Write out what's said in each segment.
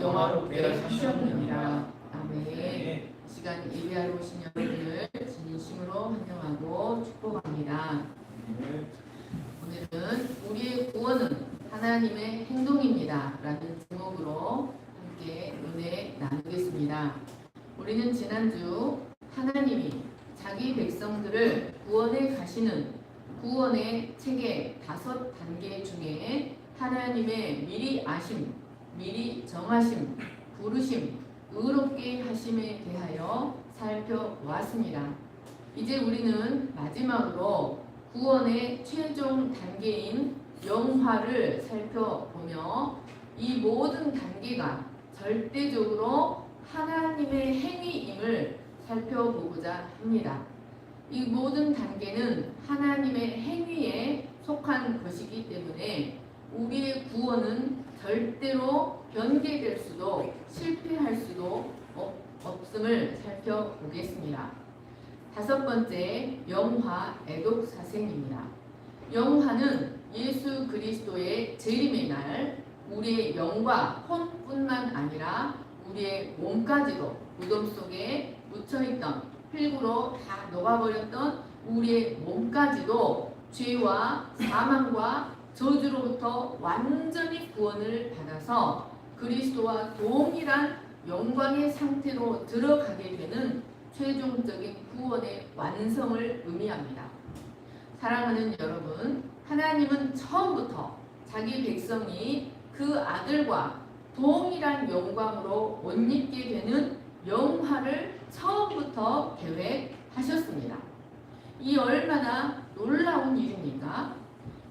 영화롭게 하셨느니라. 아멘. 이 시간 예배하러 오신 여러분을 진심으로 환영하고 축복합니다. 오늘은 우리의 구원은 하나님의 행동입니다 라는 제목으로 함께 은혜 나누겠습니다. 우리는 지난주 하나님이 자기 백성들을 구원해 가시는 구원의 체계 5단계 중에 하나님의 미리 아심, 미리 정하심, 부르심, 의롭게 하심에 대하여 살펴보았습니다. 이제 우리는 마지막으로 구원의 최종 단계인 영화를 살펴보며 이 모든 단계가 절대적으로 하나님의 행위임을 살펴보고자 합니다. 이 모든 단계는 하나님의 행위에 속한 것이기 때문에 우리의 구원은 절대로 변개될 수도 실패할 수도 없음을 살펴보겠습니다. 5번째, 영화 애독사생입니다. 영화는 예수 그리스도의 재림의 날 우리의 영과 혼뿐만 아니라 우리의 몸까지도 무덤 속에 묻혀있던 필구로 다 녹아버렸던 우리의 몸까지도 죄와 사망과 저주로부터 완전히 구원을 받아서 그리스도와 동일한 영광의 상태로 들어가게 되는 최종적인 구원의 완성을 의미합니다. 사랑하는 여러분, 하나님은 처음부터 자기 백성이 그 아들과 동일한 영광으로 옷 입게 되는 영화를 처음부터 계획하셨습니다. 이 얼마나 놀라운 일입니까?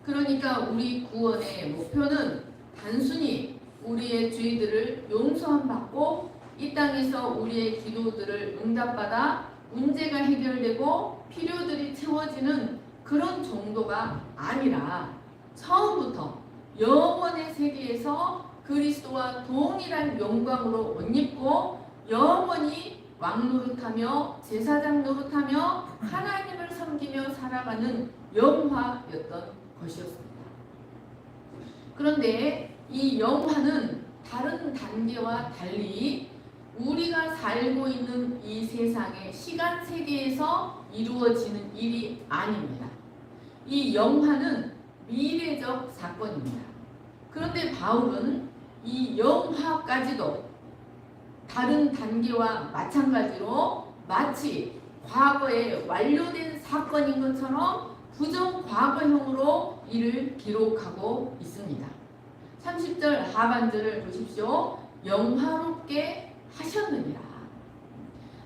그러니까 우리 구원의 목표는 단순히 우리의 죄들을 용서함 받고 이 땅에서 우리의 기도들을 응답받아 문제가 해결되고 필요들이 채워지는 그런 정도가 아니라 처음부터 영원의 세계에서 그리스도와 동일한 영광으로 옷 입고 영원히 왕 노릇하며 제사장 노릇하며 하나님을 섬기며 살아가는 영화였던 것이었습니다. 그런데 이 영화는 다른 단계와 달리 우리가 살고 있는 이 세상의 시간 세계에서 이루어지는 일이 아닙니다. 이 영화는 미래적 사건입니다. 그런데 바울은 이 영화까지도 다른 단계와 마찬가지로 마치 과거에 완료된 사건인 것처럼 부정 과거형으로 이를 기록하고 있습니다. 30절 하반절을 보십시오. 영화롭게 하셨느니라.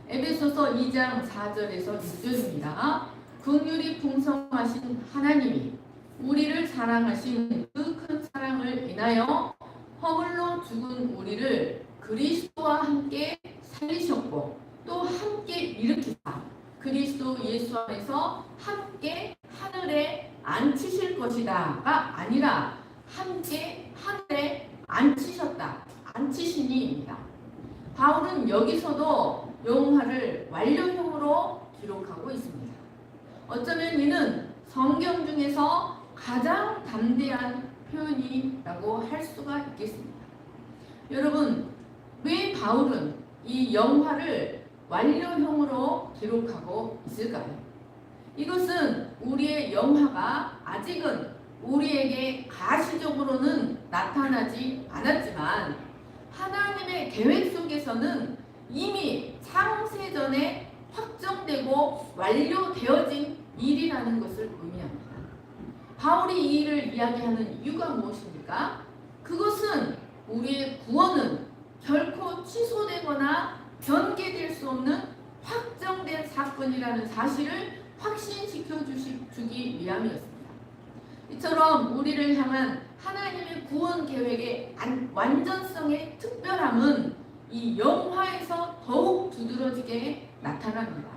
에베소서 2장 4절에서 6절입니다. 긍휼이 풍성하신 하나님이 우리를 사랑하신 그 큰 사랑을 인하여 허물로 죽은 우리를 그리스도와 함께 살리셨고 또 함께 일으키사 그리스도 예수 안에서 함께 하늘에 앉히실 것이다가 아니라 함께 하늘에 앉히셨다, 앉히시니입니다. 바울은 여기서도 영화를 완료형으로 기록하고 있습니다. 어쩌면 이는 성경 중에서 가장 담대한 표현이라고 할 수가 있겠습니다. 여러분, 왜 바울은 이 영화를 완료형으로 기록하고 있을까요? 이것은 우리의 영화가 아직은 우리에게 가시적으로는 나타나지 않았지만 하나님의 계획 속에서는 이미 창세전에 확정되고 완료되어진 일이라는 것을 의미합니다. 바울이 이 일을 이야기하는 이유가 무엇입니까? 그것은 우리의 구원은 결코 취소되거나 변개될 수 없는 확정된 사건이라는 사실을 확신시켜 주기 위함이었습니다. 이처럼 우리를 향한 하나님의 구원 계획의 완전성의 특별함은 이 영화에서 더욱 두드러지게 나타납니다.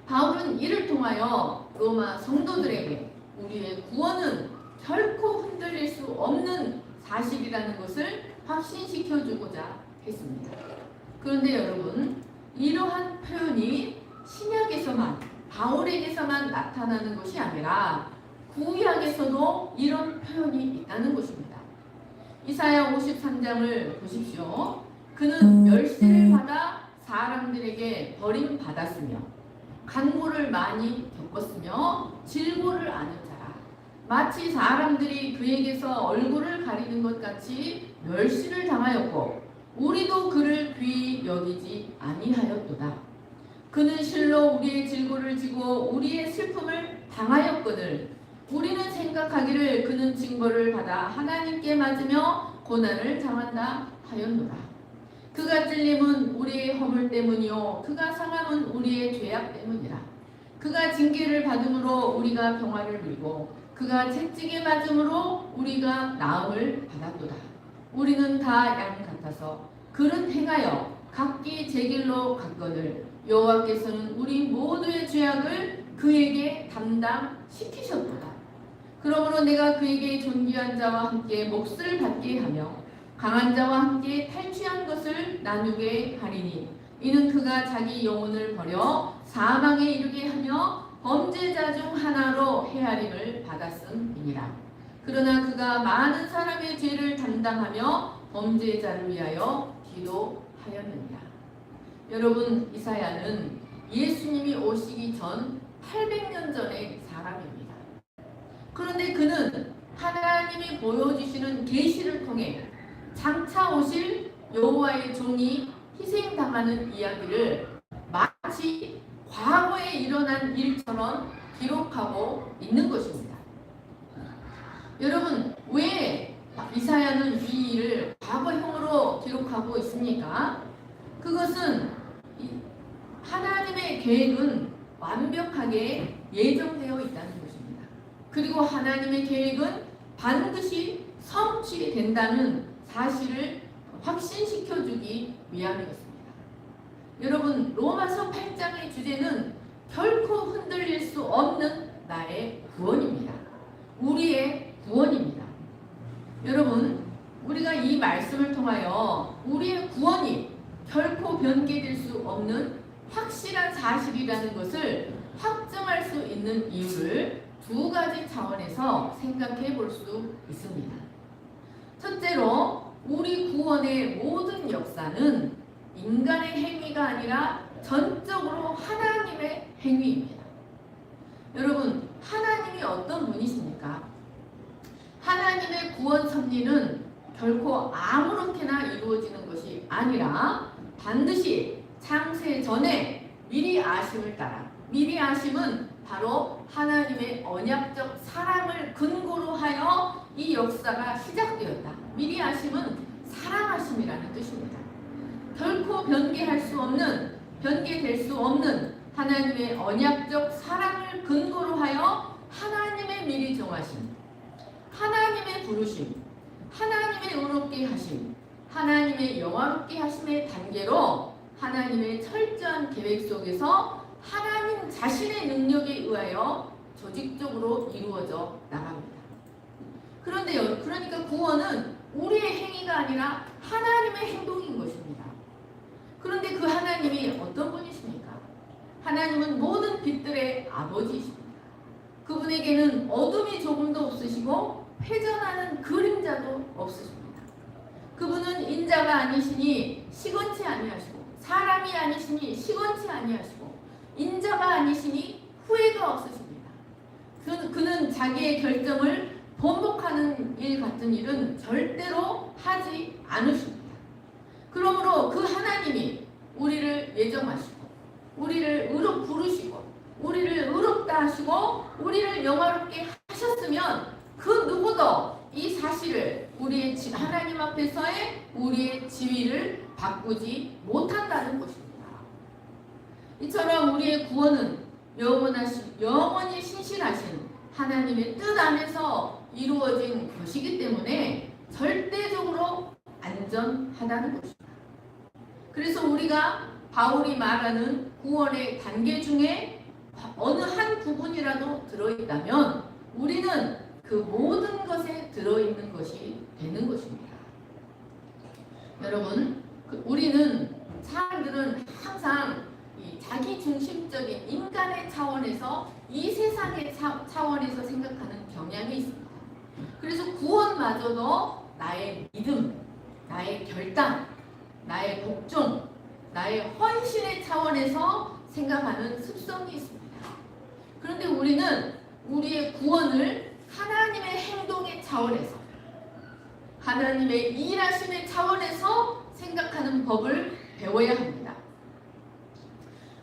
바울은 이를 통하여 로마 성도들에게 우리의 구원은 결코 흔들릴 수 없는 사실이라는 것을 확신시켜 주고자 했습니다. 그런데 여러분, 이러한 표현이 신약에서만 바울에게서만 나타나는 것이 아니라 구약에서도 이런 표현이 있다는 것입니다. 이사야 53장을 보십시오. 그는 멸시를 받아 사람들에게 버림받았으며 간고를 많이 겪었으며 질고를 아는 자라. 마치 사람들이 그에게서 얼굴을 가리는 것 같이 멸시를 당하였고 우리도 그를 귀히 여기지 아니하였도다. 그는 실로 우리의 질고를 지고 우리의 슬픔을 당하였거늘 우리는 생각하기를 그는 징벌을 받아 하나님께 맞으며 고난을 당한다 하였노라. 그가 찔림은 우리의 허물 때문이요 그가 상함은 우리의 죄악 때문이라. 그가 징계를 받음으로 우리가 평화를 누리고 그가 채찍에 맞음으로 우리가 나음을 받았도다. 우리는 다 양 같아서 그는 행하여 각기 제 길로 갔거늘 여호와께서는 우리 모두의 죄악을 그에게 담당시키셨도다. 그러므로 내가 그에게 존귀한 자와 함께 몫을 받게 하며 강한 자와 함께 탈취한 것을 나누게 하리니 이는 그가 자기 영혼을 버려 사망에 이르게 하며 범죄자 중 하나로 헤아림을 받았음이니라. 그러나 그가 많은 사람의 죄를 담당하며 범죄자를 위하여 기도하였느니라. 여러분, 이사야는 예수님이 오시기 전 800년 전의 사람입니다. 그런데 그는 하나님이 보여주시는 계시를 통해 장차 오실 여호와의 종이 희생당하는 이야기를 마치 과거에 일어난 일처럼 기록하고 있는 것입니다. 여러분, 왜 이사야는 이 일을 과거형으로 기록하고 있습니까? 그것은 하나님의 계획은 완벽하게 예정되어 있다는 것입니다. 그리고 하나님의 계획은 반드시 성취된다는 사실을 확신시켜주기 위함이었습니다. 여러분, 로마서 8장의 주제는 결코 흔들릴 수 없는 나의 구원입니다. 우리의 구원입니다. 여러분, 우리가 이 말씀을 통하여 우리의 구원이 결코 변개될 수 없는 확실한 사실이라는 것을 확정할 수 있는 이유를 두 가지 차원에서 생각해 볼 수 있습니다. 첫째로, 우리 구원의 모든 역사는 인간의 행위가 아니라 전적으로 하나님의 행위입니다. 여러분, 하나님이 어떤 분이십니까? 하나님의 구원 섭리는 결코 아무렇게나 이루어지는 것이 아니라 반드시 창세 전에 미리 아심을 따라, 미리 아심은 바로 하나님의 언약적 사랑을 근거로 하여 이 역사가 시작되었다. 미리 아심은 사랑하심이라는 뜻입니다. 결코 변개될 수 없는 하나님의 언약적 사랑을 근거로 하여 하나님의 미리 정하심, 하나님의 부르심, 하나님의 의롭게 하심, 하나님의 영화롭게 하심의 단계로 하나님의 철저한 계획 속에서 하나님 자신의 능력에 의하여 조직적으로 이루어져 나갑니다. 그런데요, 그러니까 구원은 우리의 행위가 아니라 하나님의 행동인 것입니다. 그런데 그 하나님이 어떤 분이십니까? 하나님은 모든 빛들의 아버지이십니다. 그분에게는 어둠이 조금도 없으시고 회전하는 그림자도 없으십니다. 그분은 인자가 아니시니 시건치 아니하시고 사람이 아니시니 시건치 아니하시고 인자가 아니시니 후회가 없으십니다. 그는 자기의 결정을 번복하는 일 같은 일은 절대로 하지 않으십니다. 그러므로 그 하나님이 우리를 예정하시고 우리를 부르시고 우리를 의롭다 하시고 우리를 영화롭게 하셨으면 그 누구도 이 사실을 우리의 하나님 앞에서의 우리의 지위를 바꾸지 못한다는 것입니다. 이처럼 우리의 구원은 영원히 신실하신 하나님의 뜻 안에서 이루어진 것이기 때문에 절대적으로 안전하다는 것입니다. 그래서 우리가 바울이 말하는 구원의 단계 중에 어느 한 부분이라도 들어있다면 우리는 그 모든 것에 들어있는 것이 되는 것입니다. 여러분, 사람들은 항상 이 자기 중심적인 인간의 차원에서 이 세상의 차원에서 생각하는 경향이 있습니다. 그래서 구원마저도 나의 믿음, 나의 결단, 나의 복종, 나의 헌신의 차원에서 생각하는 습성이 있습니다. 그런데 우리는 우리의 구원을 하나님의 행동의 차원에서, 하나님의 일하심의 차원에서 생각하는 법을 배워야 합니다.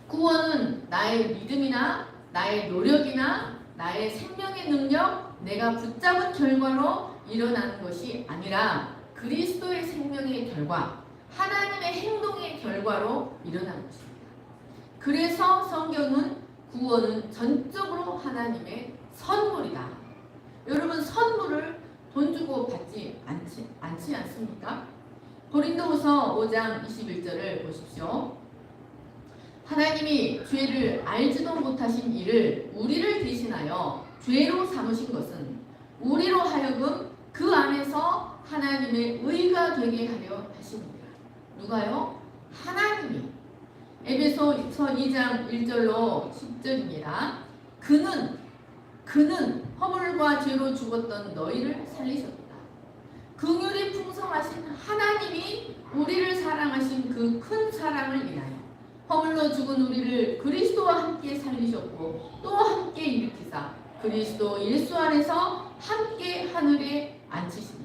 구원은 나의 믿음이나 나의 노력이나 나의 생명의 능력, 내가 붙잡은 결과로 일어나는 것이 아니라 그리스도의 생명의 결과, 하나님의 행동의 결과로 일어나는 것입니다. 그래서 성경은 구원은 전적으로 하나님의 선물이다. 여러분, 선물을 돈 주고 받지 않지 않습니까? 고린도후서 5장 21절을 보십시오. 하나님이 죄를 알지도 못하신 이를 우리를 대신하여 죄로 삼으신 것은 우리로 하여금 그 안에서 하나님의 의가 되게 하려 하십니다. 누가요? 하나님이. 에베소서 2장 1절로 10절입니다. 그는 허물과 죄로 죽었던 너희를 살리셨다. 긍휼이 풍성하신 하나님이 우리를 사랑하신 그 큰 사랑을 인하여 허물로 죽은 우리를 그리스도와 함께 살리셨고 또 함께 일으키사 그리스도 예수 안에서 함께 하늘에 앉히시니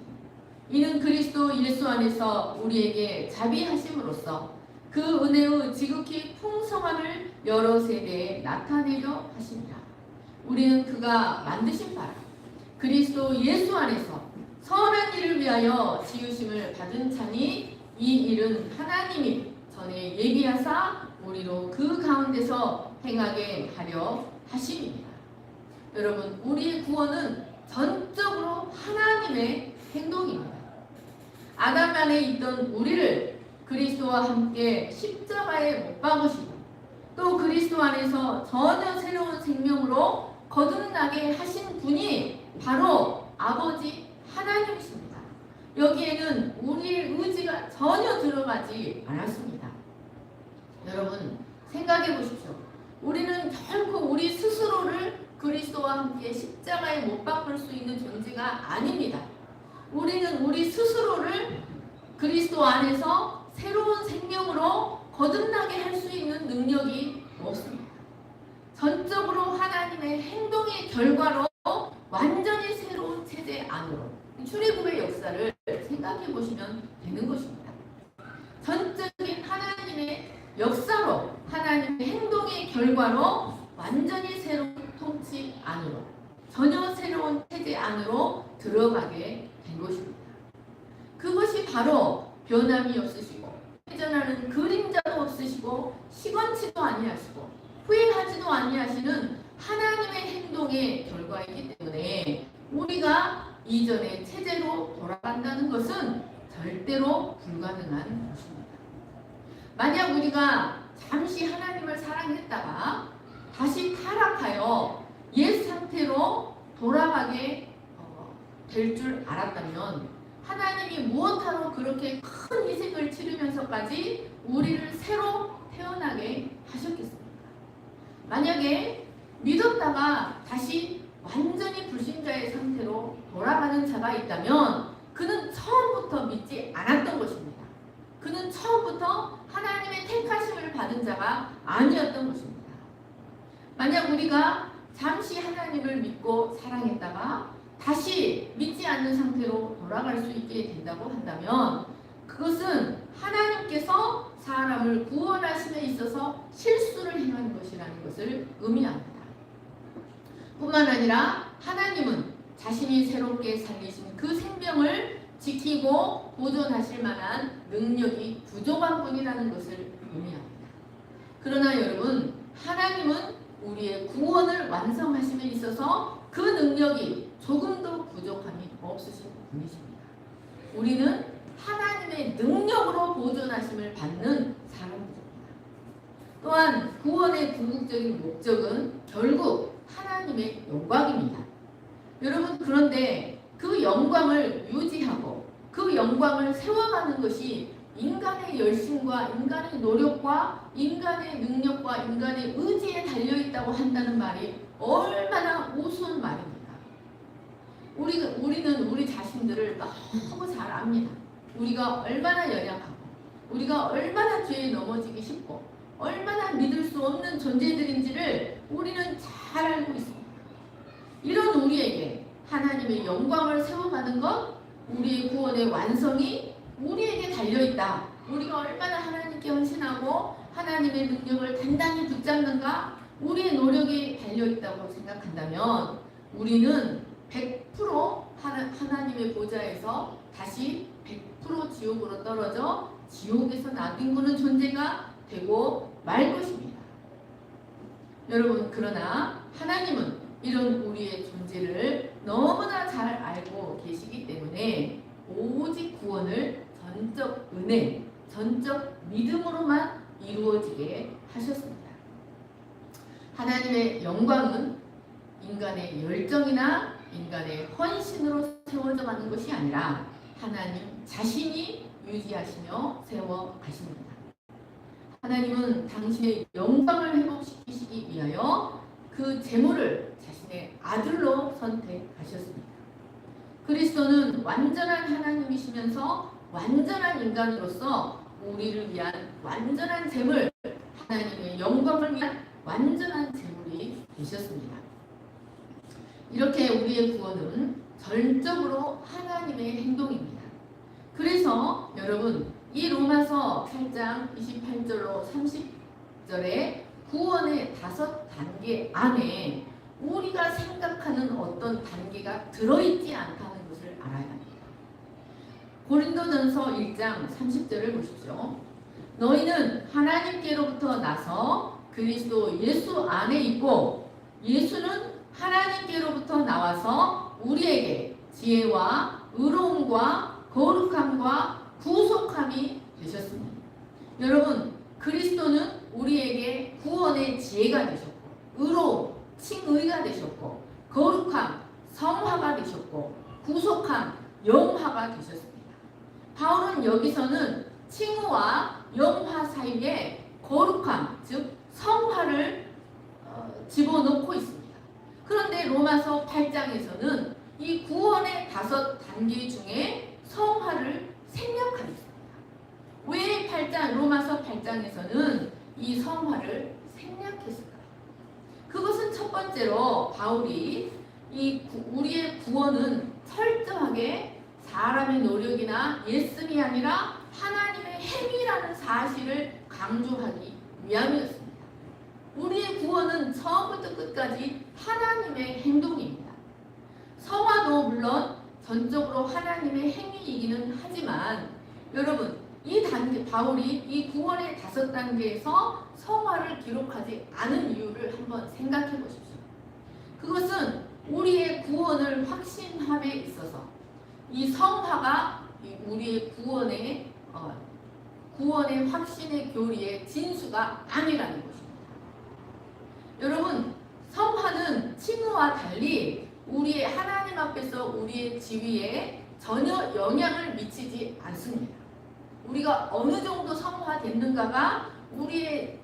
이는 그리스도 예수 안에서 우리에게 자비하심으로써 그 은혜의 지극히 풍성함을 여러 세대에 나타내려 하십니다. 우리는 그가 만드신 바라 그리스도 예수 안에서 선한 일을 위하여 지으심을 받은 자니 이 일은 하나님이 전에 예비하사 우리로 그 가운데서 행하게 하려 하심입니다. 여러분, 우리의 구원은 전적으로 하나님의 행동입니다. 아담 안에 있던 우리를 그리스도와 함께 십자가에 못 박으시고 또 그리스도 안에서 전혀 새로운 생명으로 거듭나게 하신 분이 바로 아버지 하나님이십니다. 여기에는 우리의 의지가 전혀 들어가지 않았습니다. 여러분, 생각해 보십시오. 우리는 결코 우리 스스로를 그리스도와 함께 십자가에 못 박을 수 있는 존재가 아닙니다. 우리는 우리 스스로를 그리스도 안에서 새로운 생명으로 거듭나게 할 수 있는 능력이 없습니다. 전적으로 하나님의 행동의 결과로 완전히 새로운 체제 안으로 출애굽의 역사를 생각해 보시면 되는 것입니다. 전적인 하나님의 역사로 하나님의 행동의 결과로 완전히 새로운 통치 안으로 전혀 새로운 체제 안으로 들어가게 된 것입니다. 그것이 바로 변함이 없으시고 회전하는 그림자도 없으시고 시건치도 아니하시고 후회하지도 아니하시는 하나님의 행동의 결과이기 때문에 우리가 이전의 체제로 돌아간다는 것은 절대로 불가능한 것입니다. 만약 우리가 잠시 하나님을 사랑했다가 다시 타락하여 옛 상태로 돌아가게 될 줄 알았다면 하나님이 무엇하러 그렇게 큰 희생을 치르면서까지 우리를 새로 태어나게 하셨겠습니까? 만약에 믿었다가 다시 완전히 불신자의 상태로 돌아가는 자가 있다면 그는 처음부터 믿지 않았던 것입니다. 그는 처음부터 하나님의 택하심을 받은 자가 아니었던 것입니다. 만약 우리가 잠시 하나님을 믿고 사랑했다가 다시 믿지 않는 상태로 돌아갈 수 있게 된다고 한다면 그것은 하나님께서 사람을 구원하심에 있어서 실수를 행한 것이라는 것을 의미합니다. 뿐만 아니라 하나님은 자신이 새롭게 살리신 그 생명을 지키고 보존하실 만한 능력이 부족한 분이라는 것을 의미합니다. 그러나 여러분, 하나님은 우리의 구원을 완성하심에 있어서 그 능력이 조금도 부족함이 없으신 분이십니다. 우리는 하나님의 능력으로 보존하심을 받는 사람들입니다. 또한 구원의 궁극적인 목적은 결국 하나님의 영광입니다. 여러분, 그런데 그 영광을 유지하고 그 영광을 세워가는 것이 인간의 열심과 인간의 노력과 인간의 능력과 인간의 의지에 달려있다고 한다는 말이 얼마나 우스운 말입니까? 우리는 우리 자신들을 너무 잘 압니다. 우리가 얼마나 연약하고, 우리가 얼마나 죄에 넘어지기 쉽고, 얼마나 믿을 수 없는 존재들인지를 우리는 잘 알고 있습니다. 이런 우리에게 하나님의 영광을 세워가는 것, 우리의 구원의 완성이 우리에게 달려있다. 우리가 얼마나 하나님께 헌신하고 하나님의 능력을 단단히 붙잡는가, 우리의 노력이 달려있다고 생각한다면 우리는 100% 하나님의 보좌에서 다시 100% 지옥으로 떨어져 지옥에서 나뒹구는 존재가 되고 말 것입니다. 여러분, 그러나 하나님은 이런 우리의 존재를 너무나 잘 알고 계시기 때문에 오직 구원을 전적 은혜, 전적 믿음으로만 이루어지게 하셨습니다. 하나님의 영광은 인간의 열정이나 인간의 헌신으로 세워져 가는 것이 아니라 하나님 자신이 유지하시며 세워가십니다. 하나님은 당신의 영광을 회복시키시기 위하여 그 제물을 자신의 아들로 선택하셨습니다. 그리스도는 완전한 하나님이시면서 완전한 인간으로서 우리를 위한 완전한 제물, 하나님의 영광을 위한 완전한 제물이 되셨습니다. 이렇게 우리의 구원은 전적으로 하나님의 행동입니다. 그래서 여러분, 이 로마서 8장 28절로 30절에 구원의 5단계 안에 우리가 생각하는 어떤 단계가 들어있지 않다는 것을 알아야 합니다. 고린도전서 1장 30절을 보십시오. 너희는 하나님께로부터 나서 그리스도 예수 안에 있고 예수는 하나님께로부터 나와서 우리에게 지혜와 의로움과 거룩함과 구속함이 되셨습니다. 여러분, 그리스도는 우리에게 구원의 지혜가 되셨고, 의로움, 칭의가 되셨고, 거룩함, 성화가 되셨고, 구속함, 영화가 되셨습니다. 바울은 여기서는 칭의와 영화 사이에 거룩함, 즉 성화를 집어넣고 있습니다. 그런데 로마서 8장에서는 이 구원의 5단계 중에 성화를 생략하였습니다. 왜 로마서 8장에서는 이 성화를 생략했을까요? 그것은 첫 번째로 바울이 우리의 구원은 철저하게 사람의 노력이나 예씀이 아니라 하나님의 행위라는 사실을 강조하기 위함이었습니다. 우리의 구원은 처음부터 끝까지 하나님의 행동입니다. 성화도 물론 전적으로 하나님의 행위이기는 하지만 여러분, 바울이 이 구원의 5단계에서 성화를 기록하지 않은 이유를 한번 생각해 보십시오. 그것은 우리의 구원을 확신함에 있어서 이 성화가 우리의 구원의 확신의 교리의 진수가 아니라는 것입니다. 여러분, 성화는 칭의와 달리 우리의 하나님 앞에서 우리의 지위에 전혀 영향을 미치지 않습니다. 우리가 어느 정도 성화됐는가가 우리의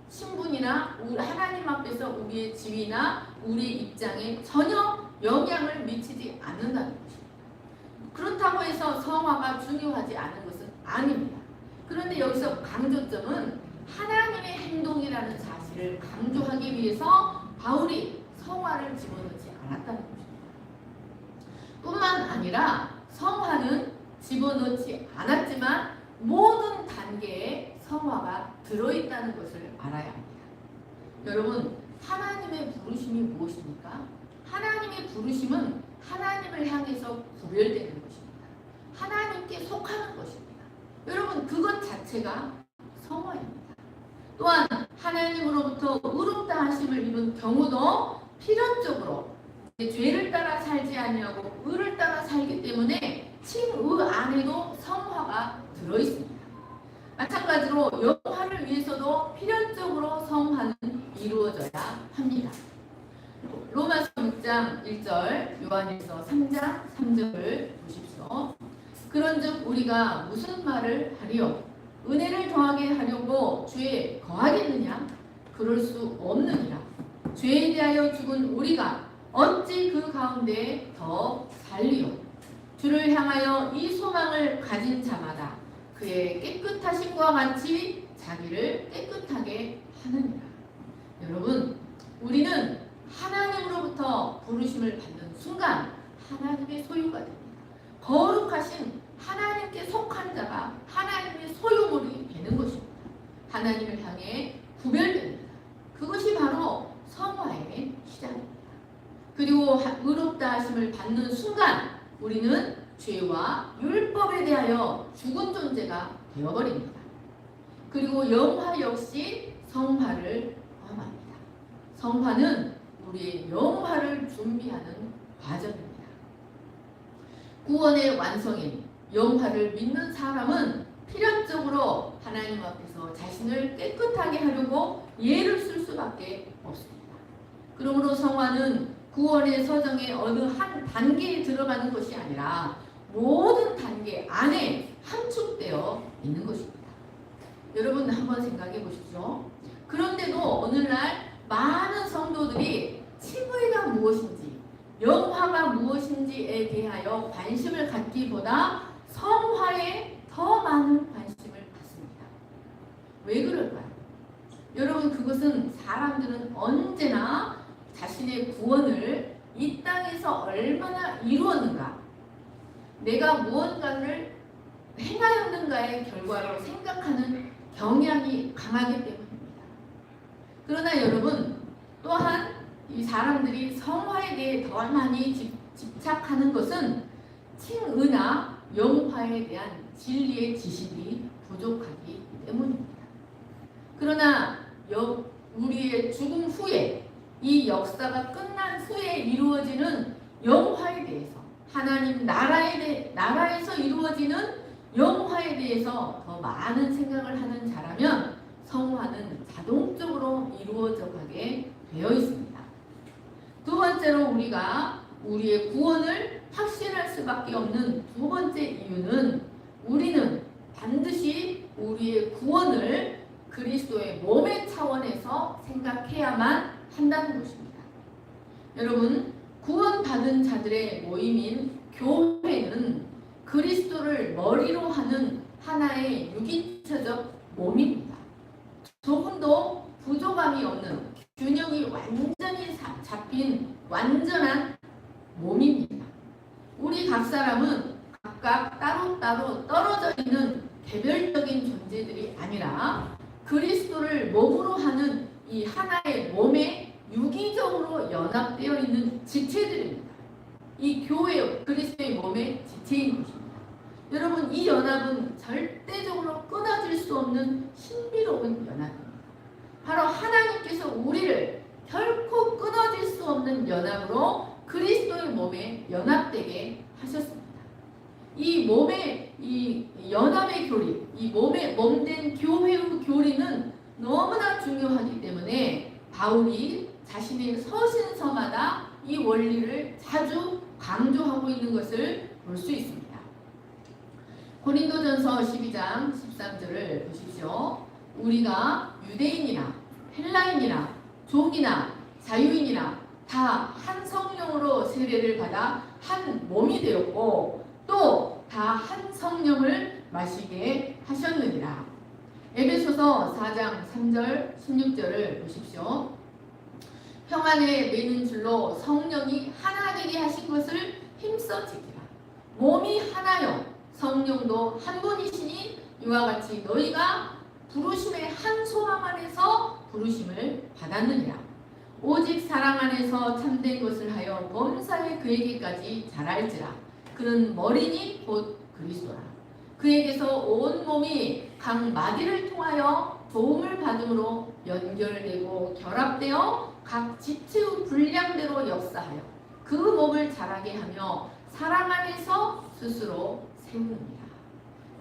신분이나 하나님 앞에서 우리의 지위나 우리의 입장에 전혀 영향을 미치지 않는다는 것입니다. 그렇다고 해서 성화가 중요하지 않은 것은 아닙니다. 그런데 여기서 강조점은 하나님의 행동이라는 사실을 강조하기 위해서 바울이 성화를 집어넣지 않았다는 것입니다. 뿐만 아니라 성화는 집어넣지 않았지만 모든 단계에 성화가 들어있다는 것을 알아야 합니다. 여러분, 하나님의 부르심이 무엇입니까? 하나님의 부르심은 하나님을 향해서 구별되는 것입니다. 하나님께 속하는 것입니다. 여러분, 그것 자체가 성화입니다. 또한 하나님으로부터 의롭다 하심을 입은 경우도 필연적으로 죄를 따라 살지 아니하고 의를 따라 살기 때문에 칭의 안에도 성화가 들어있습니다. 마찬가지로 영화를 위해서도 필연적으로 성화는 이루어져야 합니다. 로마서 6장 1절, 요한일서 3장 3절을 보십시오. 그런즉 우리가 무슨 말을 하리요? 은혜를 더하게 하려고 죄에 거하겠느냐? 그럴 수 없느니라. 죄에 대하여 죽은 우리가 어찌 그 가운데 더 살리요. 주를 향하여 이 소망을 가진 자마다 그의 깨끗하심과 같이 자기를 깨끗하게 하느니라. 여러분, 우리는 하나님으로부터 부르심을 받는 순간 하나님의 소유가 됩니다. 거룩하신 하나님께 속한 자가 하나님의 소유물이 되는 것입니다. 하나님을 향해 구별됩니다. 그것이 바로 성화의 시작입니다. 그리고 의롭다 하심을 받는 순간 우리는 죄와 율법에 대하여 죽은 존재가 되어버립니다. 그리고 영화 역시 성화를 포함합니다. 성화는 우리의 영화를 준비하는 과정입니다. 구원의 완성인 영화를 믿는 사람은 필연적으로 하나님 앞에서 자신을 깨끗하게 하려고 예를 쓸 수밖에 없습니다. 그러므로 성화는 구원의 서정의 어느 한 단계에 들어가는 것이 아니라 모든 단계 안에 함축되어 있는 것입니다. 여러분 한번 생각해 보십시오. 그런데도 오늘날 많은 성도들이 칭의가 무엇인지, 영화가 무엇인지에 대하여 관심을 갖기보다 성화에 더 많은 관심을 갖습니다. 왜 그럴까요? 여러분, 그것은 사람들은 언제나 자신의 구원을 이 땅에서 얼마나 이루었는가, 내가 무언가를 행하였는가의 결과로 생각하는 경향이 강하기 때문입니다. 그러나 여러분, 또한 이 사람들이 성화에 대해 더 많이 집착하는 것은 칭의나 영화에 대한 진리의 지식이 부족하기 때문입니다. 그러나 우리의 죽음 후에 이 역사가 끝난 후에 이루어지는 영화에 대해서, 하나님 나라에서 이루어지는 영화에 대해서 더 많은 생각을 하는 자라면 성화는 자동적으로 이루어져 가게 되어 있습니다. 두 번째로 우리가 우리의 구원을 확신할 수밖에 없는 두 번째 이유는 우리는 반드시 우리의 구원을 그리스도의 몸의 차원에서 생각해야만 한다는 것입니다. 여러분, 구원받은 자들의 모임인 교회는 그리스도를 머리로 하는 하나의 유기체적 몸입니다. 조금도 부족함이 없는, 균형이 완전히 잡힌 완전한 몸입니다. 우리 각 사람은 각각 따로따로 떨어져 있는 개별적인 존재들이 아니라 그리스도를 몸으로 하는 이 하나의 몸에 유기적으로 연합되어 있는 지체들입니다. 이 교회, 그리스도의 몸의 지체인 것입니다. 여러분, 이 연합은 절대적으로 끊어질 수 없는 신비로운 연합입니다. 바로 하나님께서 우리를 결코 끊어질 수 없는 연합으로 그리스도의 몸에 연합되게 하셨습니다. 이 몸의 이 연합의 교리, 이 몸의 몸된 교회의 교리는 너무나 중요하기 때문에 바울이 자신의 서신서마다 이 원리를 자주 강조하고 있는 것을 볼 수 있습니다. 고린도전서 12장 13절을 보십시오. 우리가 유대인이나 헬라인이나 종이나 자유인이나 다 한 성령으로 세례를 받아 한 몸이 되었고 또 다 한 성령을 마시게 하셨느니라. 에베소서 4장 3절 16절을 보십시오. 평안에 매는 줄로 성령이 하나 되게 하신 것을 힘써 지키라. 몸이 하나요 성령도 한 분이시니 이와 같이 너희가 부르심의 한 소망 안에서 부르심을 받았느니라. 오직 사랑 안에서 참된 것을 하여 범사에 그에게까지 자랄지라. 그는 머리니 곧 그리스도라. 그에게서 온 몸이 각 마디를 통하여 도움을 받음으로 연결되고 결합되어 각 지체의 분량대로 역사하여 그 몸을 자라게 하며 사랑 안에서 스스로 세우느니라.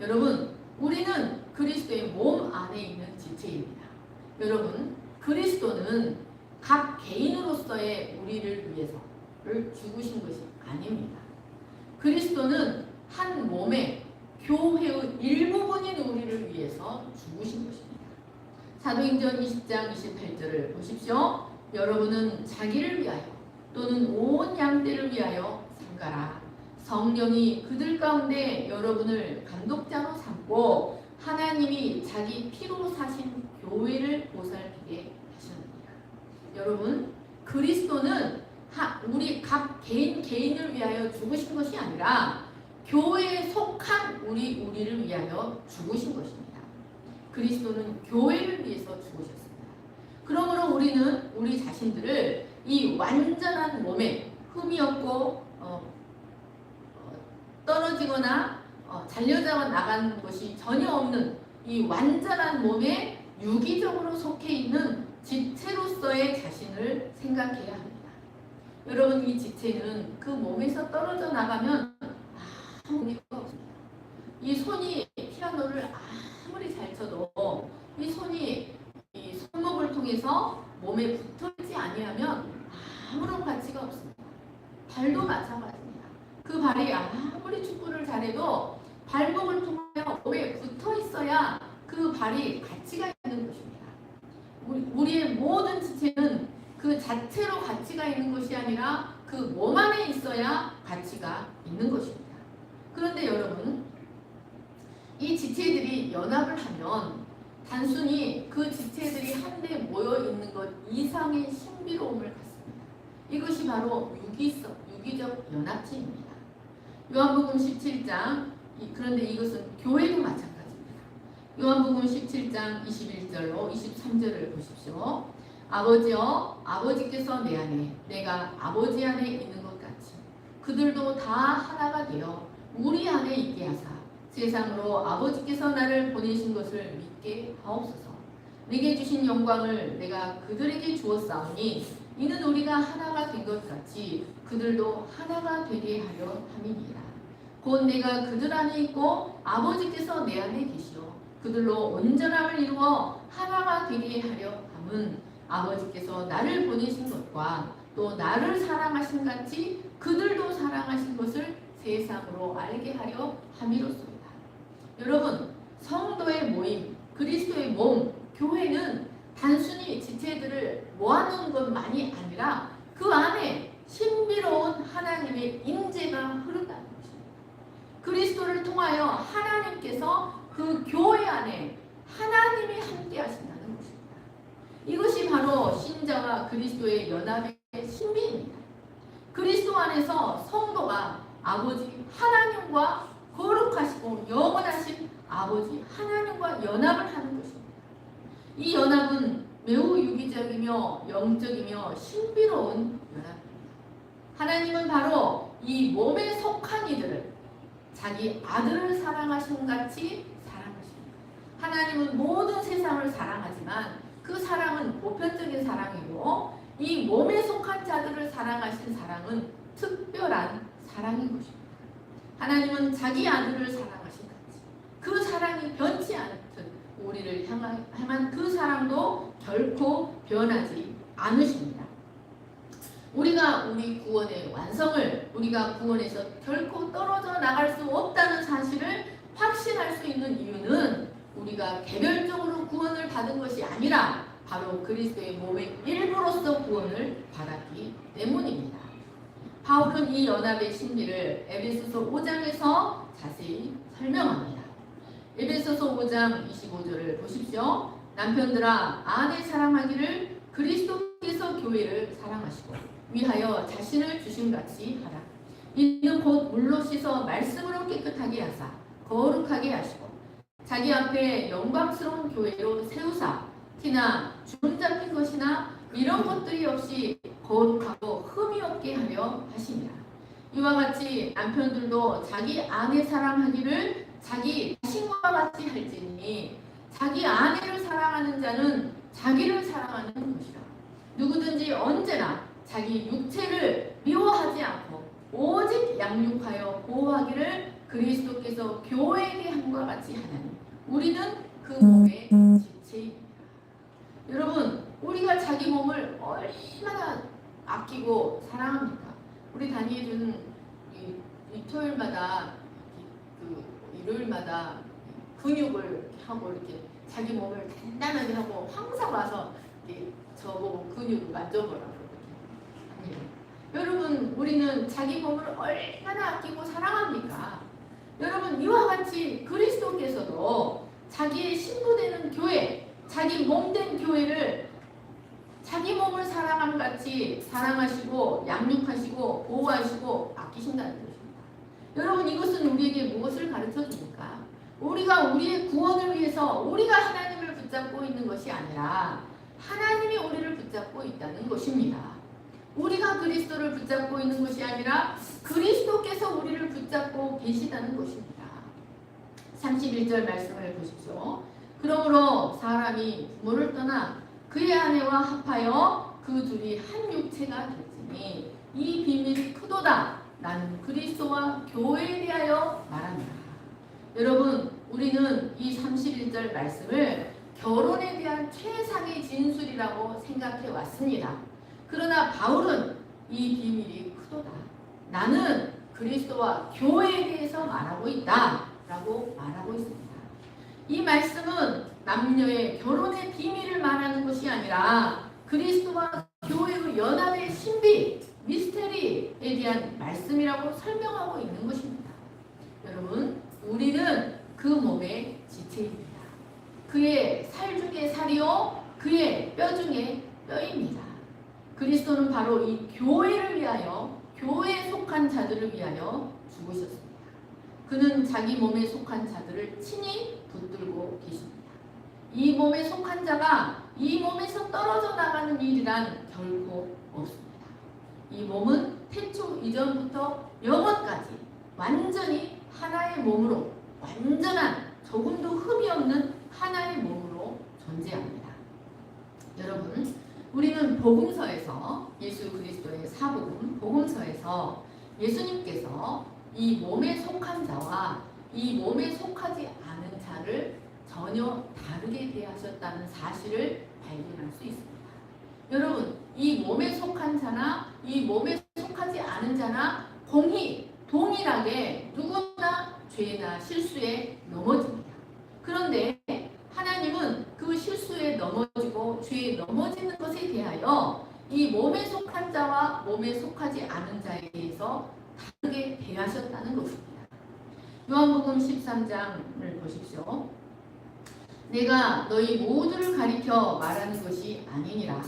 여러분, 우리는 그리스도의 몸 안에 있는 지체입니다. 여러분, 그리스도는 각 개인으로서의 우리를 위해서를 죽으신 것이 아닙니다. 그리스도는 한 몸의 교회의 일부분인 우리를 위해서 죽으신 것입니다. 사도행전 20장 28절을 보십시오. 여러분은 자기를 위하여 또는 온 양떼를 위하여 삼가라. 성령이 그들 가운데 여러분을 감독자로 삼고 하나님이 자기 피로 사신 교회를 보살피게 하셨느니라. 여러분, 그리스도는 우리 각 개인을 위하여 죽으신 것이 아니라 교회에 속한 우리를 위하여 죽으신 것입니다. 그리스도는 교회를 위해서 죽으셨습니다. 그러므로 우리는 우리 자신들을 이 완전한 몸에 흠이 없고 떨어지거나 잘려져 나가는 것이 전혀 없는 이 완전한 몸에 유기적으로 속해 있는 지체로서의 자신을 생각해야 합니다. 여러분, 이 지체는 그 몸에서 떨어져 나가면 아무 의미가 없습니다. 이 손이 피아노를 아무리 잘 쳐도 이 손이 이 손목을 통해서 몸에 붙어있지 아니하면 아무런 가치가 없습니다. 발도 마찬가지입니다. 그 발이 아무리 축구를 잘해도 발목을 통하여 몸에 붙어 있어야 그 발이 가치가 있는 것입니다. 우리의 모든 지체는 그 자체로 가치가 있는 것이 아니라 그 몸 안에 있어야 가치가 있는 것입니다. 그런데 여러분, 이 지체들이 연합을 하면 단순히 그 지체들이 한데 모여 있는 것 이상의 신비로움을 갖습니다. 이것이 바로 유기적 연합체입니다. 요한복음 17장, 그런데 이것은 교회도 마찬가지입니다. 요한복음 17장 21절로 23절을 보십시오. 아버지여, 아버지께서 내 안에, 내가 아버지 안에 있는 것 같이 그들도 다 하나가 되어 우리 안에 있게 하사 세상으로 아버지께서 나를 보내신 것을 믿게 하옵소서. 내게 주신 영광을 내가 그들에게 주었사오니 이는 우리가 하나가 된 것 같이 그들도 하나가 되게 하려 함이니라. 곧 내가 그들 안에 있고 아버지께서 내 안에 계시오 그들로 온전함을 이루어 하나가 되게 하려 함은 아버지께서 나를 보내신 것과 또 나를 사랑하신 같이 그들도 사랑하신 것을 세상으로 알게 하려 함이로소이다. 여러분, 성도의 모임, 그리스도의 몸, 교회는 단순히 지체들을 모아놓은 것만이 아니라 그 안에 신비로운 하나님의 임재가 흐른다는 것입니다. 그리스도를 통하여 하나님께서 그 교회 안에 하나님이 함께 하신다는 것입니다. 이것이 바로 신자와 그리스도의 연합의 신비입니다. 그리스도 안에서 성도가 아버지 하나님과 거룩하시고 영원하신 아버지 하나님과 연합을 하는 것입니다. 이 연합은 매우 유기적이며 영적이며 신비로운 연합입니다. 하나님은 바로 이 몸에 속한 이들을 자기 아들을 사랑하신 같이 사랑하십니다. 하나님은 모든 세상을 사랑하지만 그 사랑은 보편적인 사랑이고 이 몸에 속한 자들을 사랑하신 사랑은 특별한 사랑인 것입니다. 하나님은 자기 아들을 사랑하신 같이 그 사랑이 변치 않듯 우리를 향한 그 사랑도 결코 변하지 않으십니다. 우리가 우리 구원의 완성을, 우리가 구원에서 결코 떨어져 나갈 수 없다는 사실을 확신할 수 있는 이유는 우리가 개별적으로 구원을 받은 것이 아니라 바로 그리스도의 몸의 일부로서 구원을 받았기 때문입니다. 바울은 이 연합의 신비를 에베소서 5장에서 자세히 설명합니다. 에베소서 5장 25절을 보십시오. 남편들아, 아내 사랑하기를 그리스도께서 교회를 사랑하시고 위하여 자신을 주심같이 하라. 이는 곧 물로 씻어 말씀으로 깨끗하게 하사 거룩하게 하시고 자기 앞에 영광스러운 교회로 세우사 티나 주름 잡힌 것이나 이런 것들이 없이 거룩하고 흠이 없게 하려 하시니라. 이와 같이 남편들도 자기 아내 사랑하기를 자기 자신과 같이 할지니 자기 아내를 사랑하는 자는 자기를 사랑하는 것이라. 누구든지 언제나 자기 육체를 미워하지 않고 오직 양육하여 보호하기를 그리스도께서 교회에게 함과 같이 하나니 우리는 그 몸의 지체입니다. 여러분, 우리가 자기 몸을 얼마나 아끼고 사랑합니까? 우리 다니엘은 이 토요일마다 그 일요일마다 근육을 하고 이렇게 자기 몸을 단단하게 하고 항상 와서 저보고 근육을 만져보라고 그러거든요. 여러분, 우리는 자기 몸을 얼마나 아끼고 사랑합니까? 여러분, 이와 같이 그리스도께서도 자기의 신부되는 교회, 자기 몸된 교회를 자기 몸을 사랑함 같이 사랑하시고 양육하시고 보호하시고 아끼신다는 것입니다. 여러분, 이것은 우리에게 무엇을 가르쳐 줍니까? 우리가 우리의 구원을 위해서 우리가 하나님을 붙잡고 있는 것이 아니라 하나님이 우리를 붙잡고 있다는 것입니다. 우리가 그리스도를 붙잡고 있는 것이 아니라 그리스도께서 우리를 붙잡고 계시다는 것입니다. 31절 말씀을 보십시오. 그러므로 사람이 부모를 떠나 그의 아내와 합하여 그 둘이 한 육체가 됐으니 이 비밀이 크도다. 나는 그리스도와 교회에 대하여 말합니다. 여러분, 우리는 이 31절 말씀을 결혼에 대한 최상의 진술이라고 생각해 왔습니다. 그러나 바울은 이 비밀이 크도다. 나는 그리스도와 교회에 대해서 말하고 있다. 라고 말하고 있습니다. 이 말씀은 남녀의 결혼의 비밀을 말하는 것이 아니라 그리스도와 교회의 연합의 신비, 미스테리에 대한 말씀이라고 설명하고 있는 것입니다. 여러분, 우리는 그 몸의 지체입니다. 그의 살 중에 살이요, 그의 뼈 중에 뼈입니다. 그리스도는 바로 이 교회를 위하여, 교회에 속한 자들을 위하여 죽으셨습니다. 그는 자기 몸에 속한 자들을 친히 붙들고 계십니다. 이 몸에 속한 자가 이 몸에서 떨어져 나가는 일이란 결코 없습니다. 이 몸은 태초 이전부터 영원까지 완전히 하나의 몸으로, 완전한 조금도 흠이 없는 하나의 몸으로 존재합니다. 여러분, 우리는 복음서에서, 예수 그리스도의 사복음 복음서에서 예수님께서 이 몸에 속한 자와 이 몸에 속하지 않은 자를 전혀 다르게 대하셨다는 사실을 발견할 수 있습니다. 여러분, 이 몸에 속한 자나 이 몸에 속하지 않은 자나 동일하게 누구나 죄나 실수에 넘어집니다. 그런데 하나님은 그 실수에 넘어지고 죄에 넘어지는 것에 대하여 이 몸에 속한 자와 몸에 속하지 않은 자에 대해서 다르게 대하셨다는 것입니다. 요한복음 13장을 보십시오. 내가 너희 모두를 가리켜 말하는 것이 아니니라.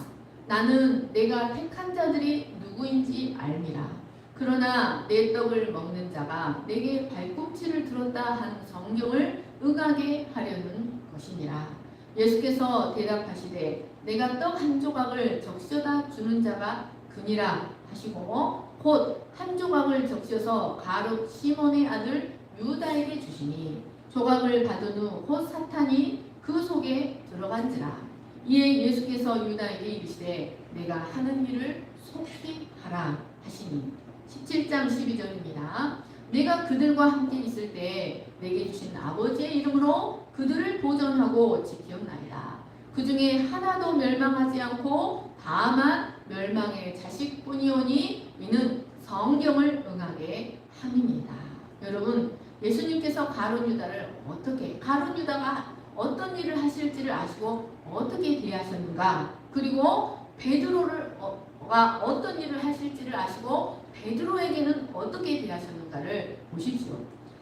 나는 내가 택한 자들이 누구인지 알미라. 그러나 내 떡을 먹는 자가 내게 발꿈치를 들었다 한 성경을 응하게 하려는 것이니라. 예수께서 대답하시되 내가 떡 한 조각을 적셔다 주는 자가 그니라 하시고 곧 한 조각을 적셔서 가룟 시몬의 아들 유다에게 주시니 조각을 받은 후 곧 사탄이 그 속에 들어간지라. 이에 예수께서 유다에게 이르시되 내가 하는 일을 속히 하라 하시니 17장 12절입니다. 내가 그들과 함께 있을 때 내게 주신 아버지의 이름으로 그들을 보전하고 지켰나이다. 그 중에 하나도 멸망하지 않고 다만 멸망의 자식뿐이오니 이는 성경을 응하게 함이니이다. 여러분, 예수님께서 가룟 유다가 어떤 일을 하실지를 아시고 어떻게 대하셨는가, 그리고 베드로가 어떤 일을 하실지를 아시고 베드로에게는 어떻게 대하셨는가를 보십시오.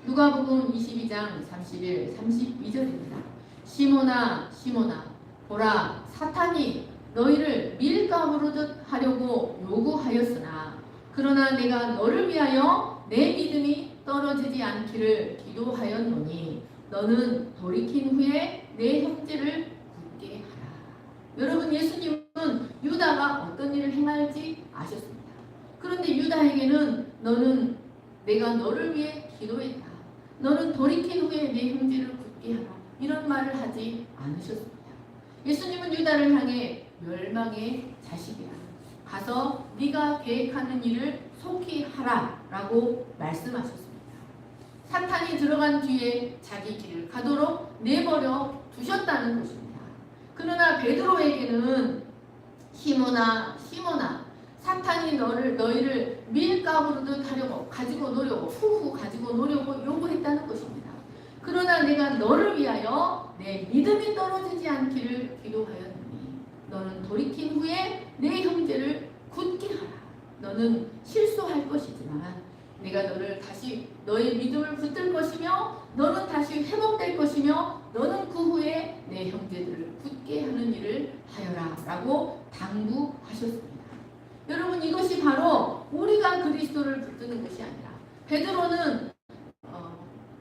누가복음 22장 31, 32절입니다. 시몬아 시몬아 보라 사탄이 너희를 밀가부르듯 하려고 요구하였으나 그러나 내가 너를 위하여 내 믿음이 떨어지지 않기를 기도하였노니 너는 돌이킨 후에 내 형제를 굳게 하라. 여러분, 예수님은 유다가 어떤 일을 행할지 아셨습니다. 그런데 유다에게는 너는 내가 너를 위해 기도했다. 너는 돌이킨 후에 내 형제를 굳게 하라. 이런 말을 하지 않으셨습니다. 예수님은 유다를 향해 멸망의 자식이야. 가서 네가 계획하는 일을 속히 하라 라고 말씀하셨습니다. 사탄이 들어간 뒤에 자기 길을 가도록 내버려 두셨다는 것입니다. 그러나 베드로에게는 시몬아 시몬아 사탄이 너희를 밀가부르듯 하려고 가지고 노려고 요구했다는 것입니다. 그러나 내가 너를 위하여 내 믿음이 떨어지지 않기를 기도하였노니 너는 돌이킨 후에 내 형제를 굳게 하라. 너는 실수할 것이지만 내가 너를 다시 너의 믿음을 붙들 것이며 너는 다시 회복될 것이며 너는 그 후에 내 형제들을 붙게 하는 일을 하여라 라고 당부하셨습니다. 여러분, 이것이 바로 우리가 그리스도를 붙드는 것이 아니라 베드로는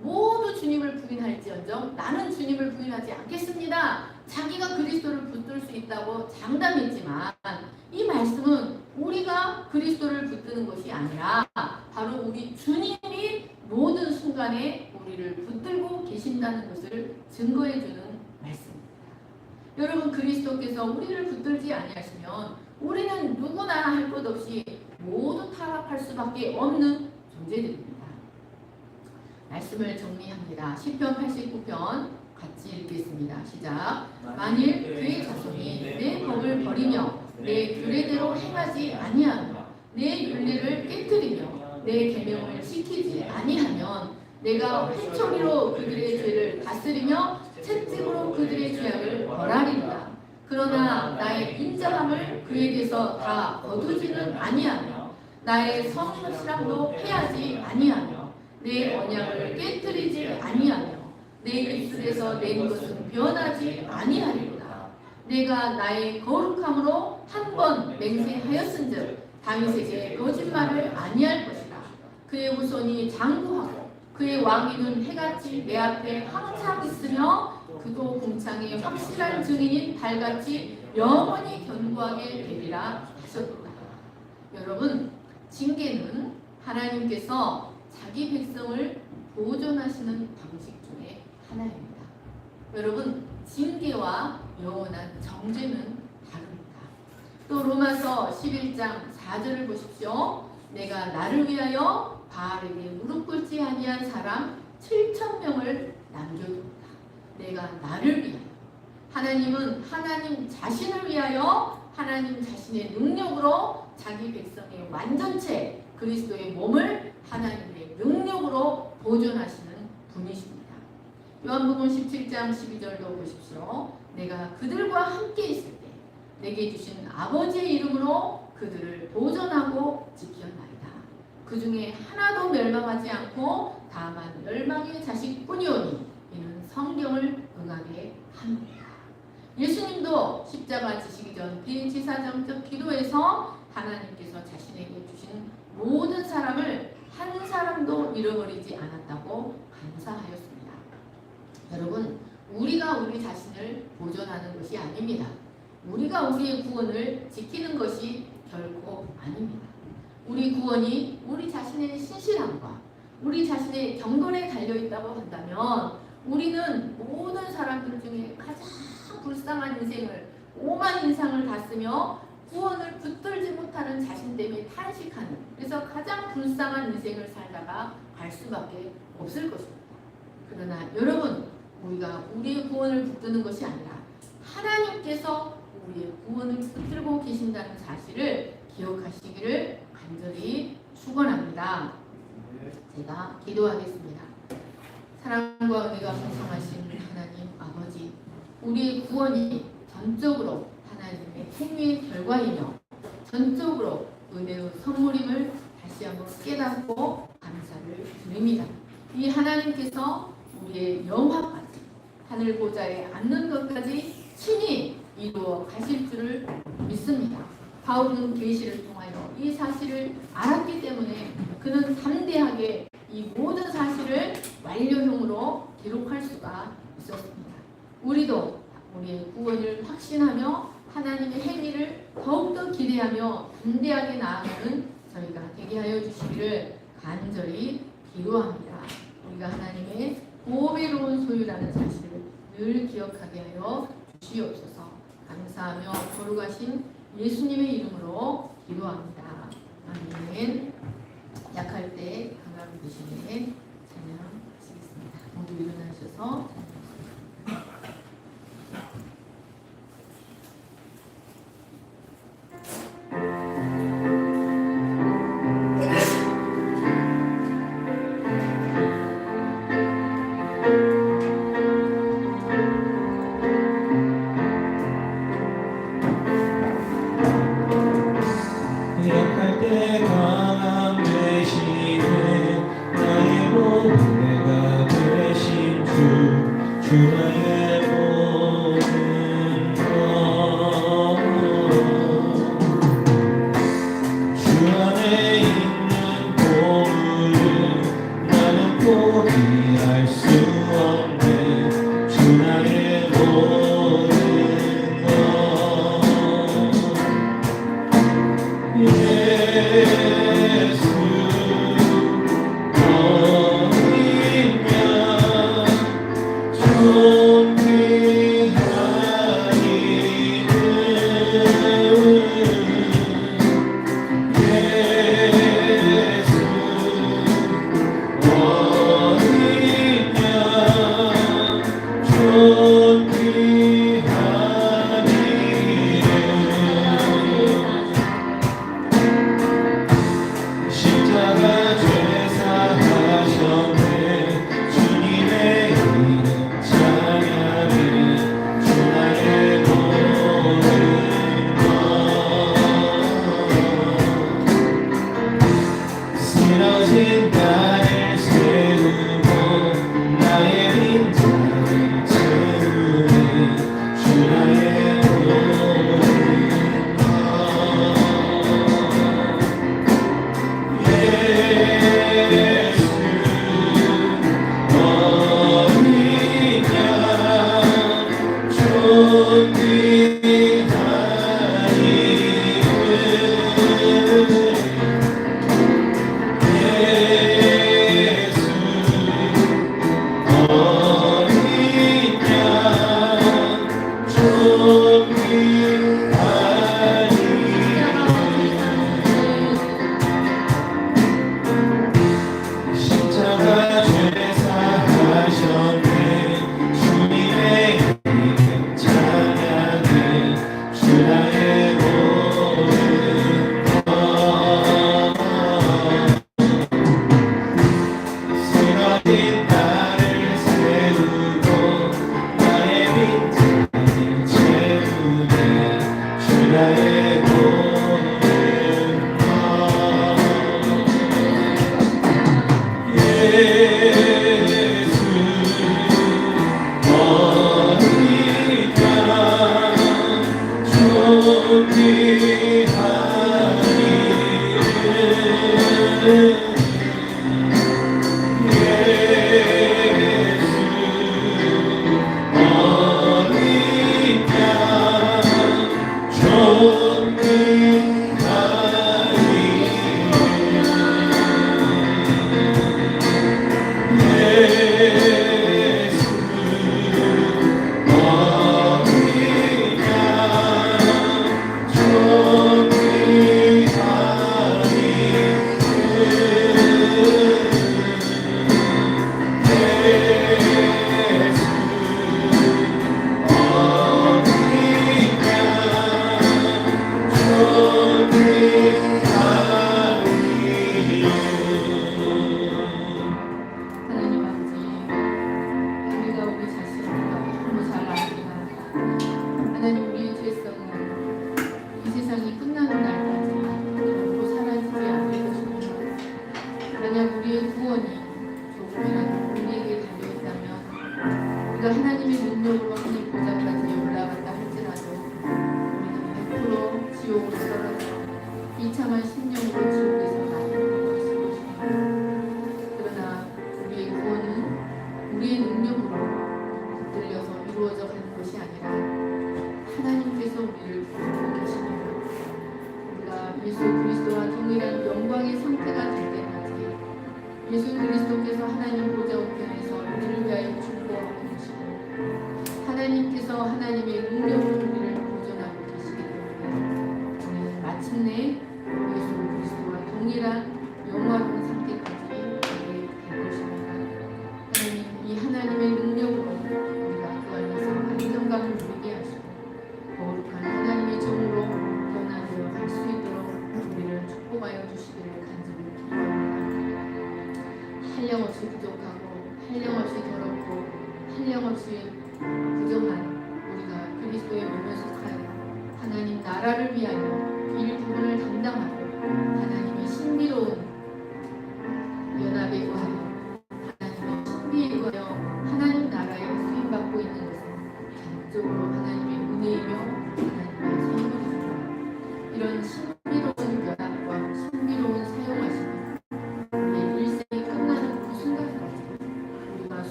모두 주님을 부인할지언정 나는 주님을 부인하지 않겠습니다. 자기가 그리스도를 붙들 수 있다고 장담했지만 이 말씀은 우리가 그리스도를 붙드는 것이 아니라 바로 우리 주님이 모든 순간에 우리를 붙들고 계신다는 것을 증거해 주는 말씀입니다. 여러분, 그리스도께서 우리를 붙들지 아니하시면 우리는 누구나 할 것 없이 모두 타락할 수밖에 없는 존재들입니다. 말씀을 정리합니다. 시편 89편 같이 읽겠습니다. 시작. 만일 그의 자손이 내 법을 버리며 내 규례대로 행하지 아니하며 내 윤례를 깨뜨리며 내 계명을 지키지 아니하면 내가 회초리로 그들의 죄를 다스리며 채찍으로 그들의 죄악을 벌하리라. 그러나 나의 인자함을 그에게서 다 거두지는 아니하며 나의 성실함도 패하지 아니하며 내 언약을 깨뜨리지 아니하며 내 입술에서 낸 것은 변하지 아니하리로다. 내가 나의 거룩함으로 한 번 맹세하였은즉 다윗에게 거짓말을 아니할 것이다. 그의 후손이 장구하고 그의 왕위는 해같이 내 앞에 항상 있으며 그도 궁창의 확실한 증인인 달같이 영원히 견고하게 되리라 하셨도다. 여러분, 징계는 하나님께서 자기 백성을 보존하시는 방식 중에 하나입니다. 여러분, 징계와 영원한 정죄는 다릅니다. 또 로마서 11장 4절을 보십시오. 내가 나를 위하여 바알에게 무릎 꿇지 아니한 사람 7,000명을 남겨두었다. 내가 나를 위하여. 하나님은 하나님 자신을 위하여 하나님 자신의 능력으로 자기 백성의 완전체 그리스도의 몸을 하나님의 능력으로 보존하시는 분이십니다. 요한복음 17장 12절도 보십시오. 내가 그들과 함께 있을 때 내게 주신 아버지의 이름으로 그들을 보존하고 지켜나이다. 그 중에 하나도 멸망하지 않고 다만 멸망의 자식뿐이오니 이는 성경을 응하게 합니다. 예수님도 십자가 지시기 전 비지사정적 기도에서 하나님께서 자신에게 주신 모든 사람을 한 사람도 잃어버리지 않았다고 감사하였습니다. 여러분, 우리가 우리 자신을 보존하는 것이 아닙니다. 우리가 우리의 구원을 지키는 것이 결코 아닙니다. 우리 구원이 우리 자신의 신실함과 우리 자신의 경건에 달려있다고 한다면 우리는 모든 사람들 중에 가장 불쌍한 인생을 오만 인상을 다 쓰며 구원을 붙들지 못하는 자신 때문에 탄식하는, 그래서 가장 불쌍한 인생을 살다가 갈 수밖에 없을 것입니다. 그러나 여러분, 우리가 우리의 구원을 붙드는 것이 아니라 하나님께서 우리의 구원을 붙들고 계신다는 사실을 기억하시기를 간절히 축원합니다. 제가 기도하겠습니다. 사랑과 은혜가 풍성하신 하나님 아버지, 우리의 구원이 전적으로 하나님의 행위의 결과이며 전적으로 은혜의 선물임을 다시 한번 깨닫고 감사를 드립니다. 이 하나님께서 우리의 영화까지 하늘 보좌에 앉는 것까지 친히 이루어 가실 줄을 믿습니다. 바울은 계시를 통하여 이 사실을 알았기 때문에 그는 담대하게 이 모든 사실을 완료형으로 기록할 수가 있었습니다. 우리도 우리의 구원을 확신하며 하나님의 행위를 더욱더 기대하며 담대하게 나아가는 저희가 되게 하여 주시기를 간절히 기도합니다. 우리가 하나님의 보배로운 소유라는 사실을 늘 기억하게 하여 주시옵소서. 감사하며 거룩하신 예수님의 이름으로 기도합니다. 아멘. 약할 때 강함 되시네 찬양하시겠습니다. 모두 일어나셔서 약할 때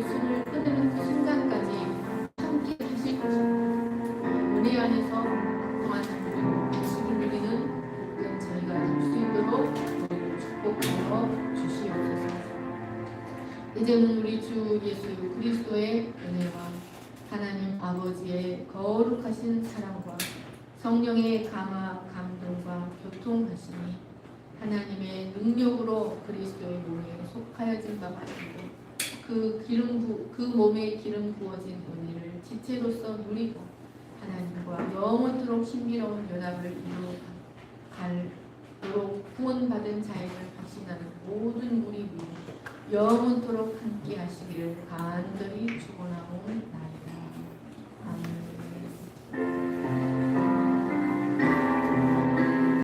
숨을 끊는 그 순간까지 아버지의 거룩하신 사랑과 성령의 감화, 감동과 교통하심이 하나님의 능력으로 그리스도의 몸에 속하여진 바 같고 그 몸에 기름 부어진 은혜를 지체로서 누리고 하나님과 영원토록 신비로운 연합을 이루어 갈도록 구원받은 자임을 확신하는 모든 우리 위에 영원토록 함께 하시기를 간절히 축원하옵나이다.